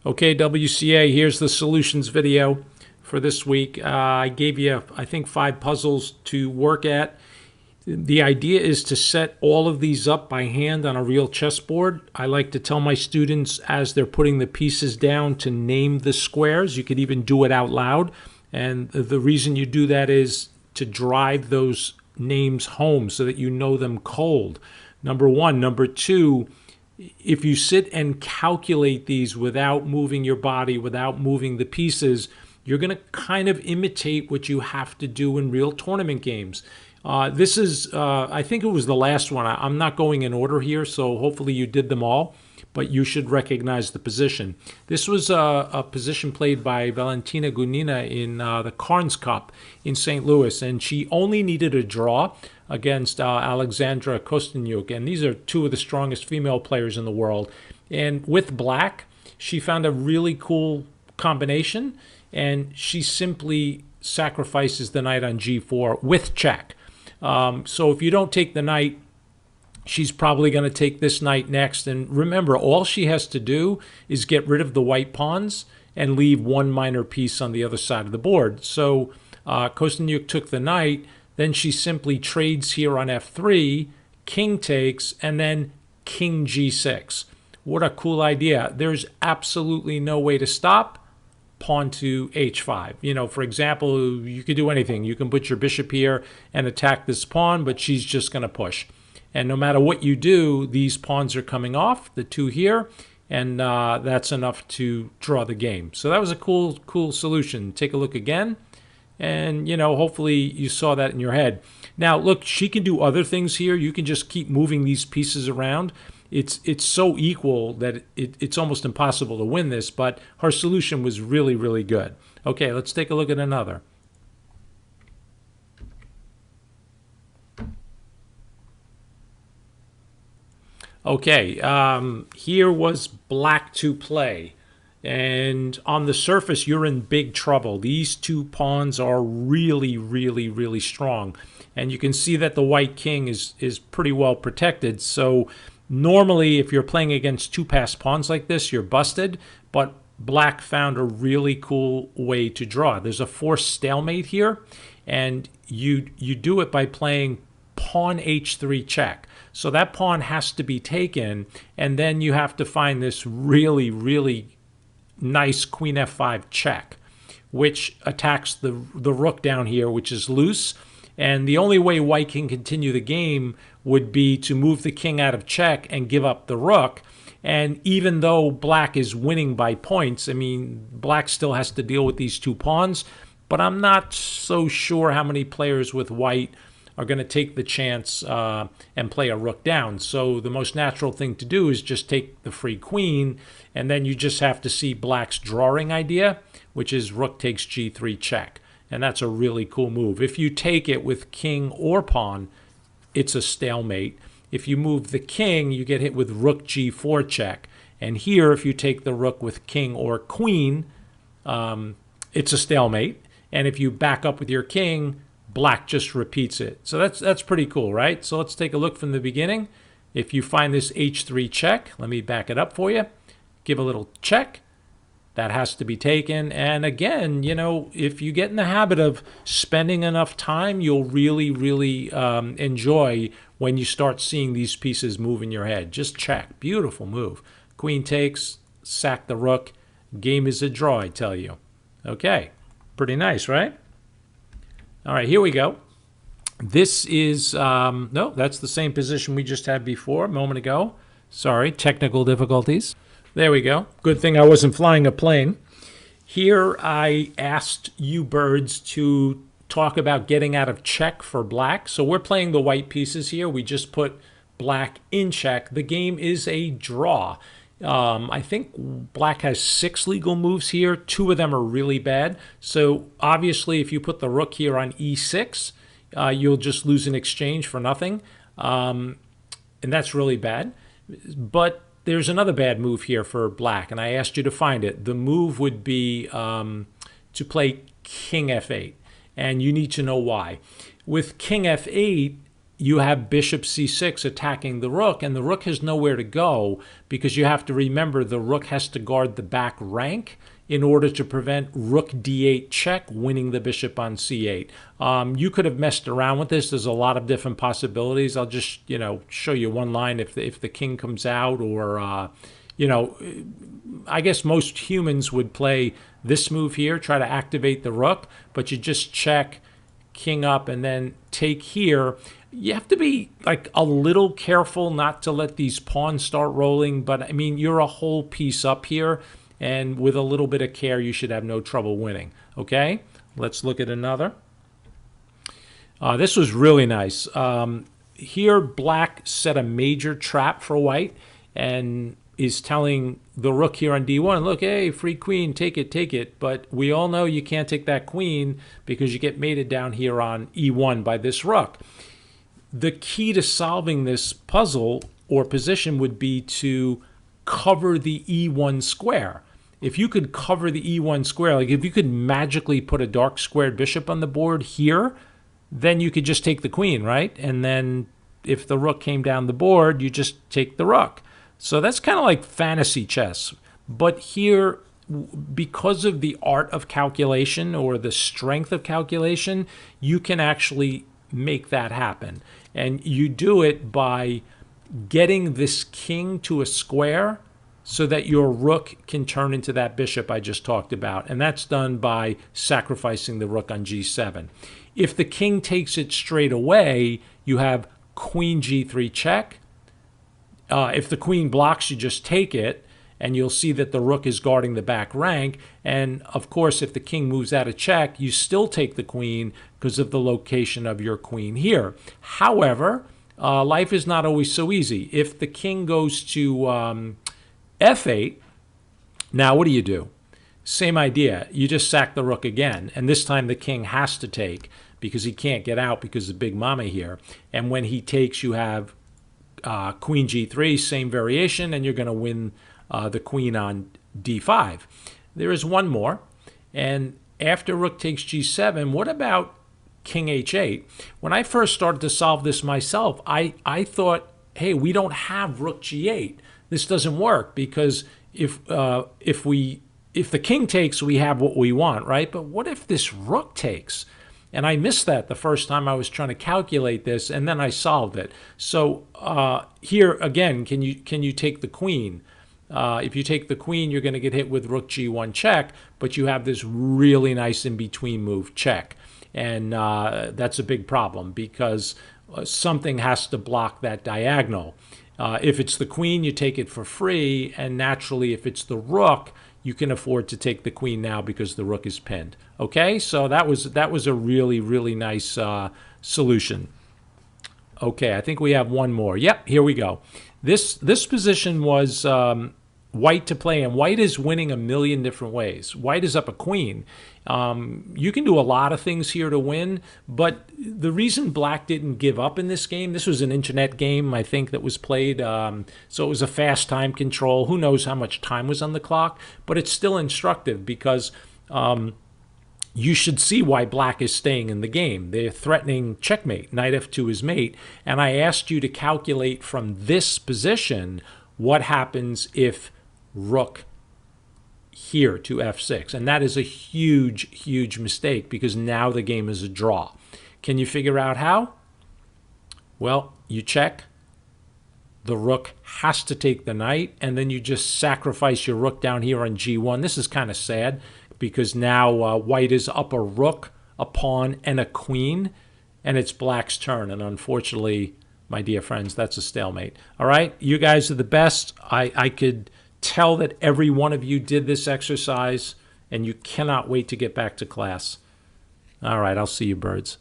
Okay, WCA, here's the solutions video for this week. I gave you, I think, 5 puzzles to work at. The idea is to set all of these up by hand on a real chessboard. I like to tell my students as they're putting the pieces down to name the squares. You could even do it out loud. And the reason you do that is to drive those names home so that you know them cold. Number one. Number two, if you sit and calculate these without moving your body, without moving the pieces, you're going to kind of imitate what you have to do in real tournament games. This is, I think it was the last one. I'm not going in order here, so hopefully you did them all, but you should recognize the position. This was a position played by Valentina Gunina in the Carnes Cup in St. Louis, and she only needed a draw against Alexandra Kosteniuk, and these are two of the strongest female players in the world. And with black, she found a really cool combination, and she simply sacrifices the knight on g4 with check. So if you don't take the knight, she's probably going to take this knight next. And remember, all she has to do is get rid of the white pawns and leave one minor piece on the other side of the board. So Kosteniuk took the knight. Then she simply trades here on f3, king takes, and then king g6. What a cool idea. There's absolutely no way to stop. Pawn to h5. You know, for example, you could do anything. You can put your bishop here and attack this pawn, but she's just going to push. And no matter what you do, these pawns are coming off, the two here, and that's enough to draw the game. So that was a cool solution. Take a look again. And, you know, hopefully you saw that in your head. Now, look, she can do other things here. You can just keep moving these pieces around. It's so equal that it's almost impossible to win this, but her solution was really, really good. Okay, let's take a look at another. Okay, here was black to play. And on the surface, you're in big trouble. These two pawns are really, really, really strong. And you can see that the white king is pretty well protected. So normally, if you're playing against two passed pawns like this, you're busted. But black found a really cool way to draw. There's a forced stalemate here. And you do it by playing pawn h3 check. So that pawn has to be taken. And then you have to find this really, really nice queen f5 check, which attacks the rook down here, which is loose. And the only way white can continue the game would be to move the king out of check and give up the rook. And even though black is winning by points, I mean, black still has to deal with these two pawns. But I'm not so sure how many players with white are going to take the chance and play a rook down. So the most natural thing to do is just take the free queen, and then you just have to see black's drawing idea, which is rook takes g3 check. And that's a really cool move. If you take it with king or pawn, it's a stalemate. If you move the king, you get hit with rook g4 check. And here, if you take the rook with king or queen, it's a stalemate. And if you back up with your king, black just repeats it. So that's pretty cool, right? So let's take a look from the beginning. If you find this h3 check, let me back it up for you. Give a little check. That has to be taken. And again, you know, if you get in the habit of spending enough time, you'll really, really enjoy when you start seeing these pieces move in your head. Just check. Beautiful move. Queen takes, sack the rook. Game is a draw, I tell you. Okay. Pretty nice, right? All right, here we go. This is, no, that's the same position we just had before a moment ago. Sorry, technical difficulties. There we go. Good thing I wasn't flying a plane. Here I asked you birds to talk about getting out of check for black. So we're playing the white pieces here. We just put black in check. The game is a draw. I think black has 6 legal moves here. 2 of them are really bad. So obviously, if you put the rook here on e6, you'll just lose an exchange for nothing. And that's really bad. But there's another bad move here for black, and I asked you to find it. The move would be to play king f8, and you need to know why. With king f8, you have bishop c6 attacking the rook, and the rook has nowhere to go because you have to remember the rook has to guard the back rank in order to prevent rook d8 check, winning the bishop on c8. You could have messed around with this. There's a lot of different possibilities. I'll just, show you one line if the king comes out, or, I guess most humans would play this move here, try to activate the rook, but you just check, king up, and then take here. You have to be like a little careful not to let these pawns start rolling, but I mean, you're a whole piece up here, and with a little bit of care, you should have no trouble winning. Okay, let's look at another. This was really nice. Here, black set a major trap for white and is telling the rook here on d1, look, hey, free queen, take it, take it. But we all know you can't take that queen because you get mated down here on e1 by this rook. The key to solving this puzzle or position would be to cover the e1 square. If you could cover the e1 square, like if you could magically put a dark squared bishop on the board here, then you could just take the queen, right? And then if the rook came down the board, you just take the rook. So that's kind of like fantasy chess. But here, because of the art of calculation or the strength of calculation, you can actually make that happen. And you do it by getting this king to a square so that your rook can turn into that bishop I just talked about. And that's done by sacrificing the rook on g7. If the king takes it straight away, you have queen g3 check. If the queen blocks, you just take it, and you'll see that the rook is guarding the back rank. And of course, if the king moves out of check, you still take the queen because of the location of your queen here. However, life is not always so easy. If the king goes to f8, now what do? Same idea. You just sack the rook again, and this time the king has to take because he can't get out because of Big Mama here. And when he takes, you have queen g3, same variation, and you're going to win the queen on d5. There is one more, and after rook takes g7, what about king h8? When I first started to solve this myself, I thought, hey, we don't have rook g8. This doesn't work because if the king takes, we have what we want, right? But what if this rook takes? And I missed that the first time I was trying to calculate this, and then I solved it. So here again, can you take the queen? If you take the queen, you're going to get hit with rook g1 check, but you have this really nice in-between move, check. And that's a big problem because something has to block that diagonal. If it's the queen, you take it for free, and naturally, if it's the rook, you can afford to take the queen now because the rook is pinned. Okay, so that was a really, really nice solution. Okay, I think we have one more. Yep, here we go. This position was white to play, and white is winning a million different ways. White is up a queen. You can do a lot of things here to win, but the reason black didn't give up in this game, this was an internet game, I think, that was played, so it was a fast time control. Who knows how much time was on the clock, but it's still instructive because you should see why black is staying in the game. They're threatening checkmate. Knight f2 is mate. And I asked you to calculate from this position what happens if rook here to f6. And that is a huge, huge mistake because now the game is a draw. Can you figure out how? Well, you check. The rook has to take the knight, and then you just sacrifice your rook down here on g1. This is kind of sad because now white is up a rook, a pawn, and a queen, and it's black's turn. And unfortunately, my dear friends, that's a stalemate. All right, you guys are the best. I could tell that every one of you did this exercise, and you cannot wait to get back to class. All right, I'll see you, birds.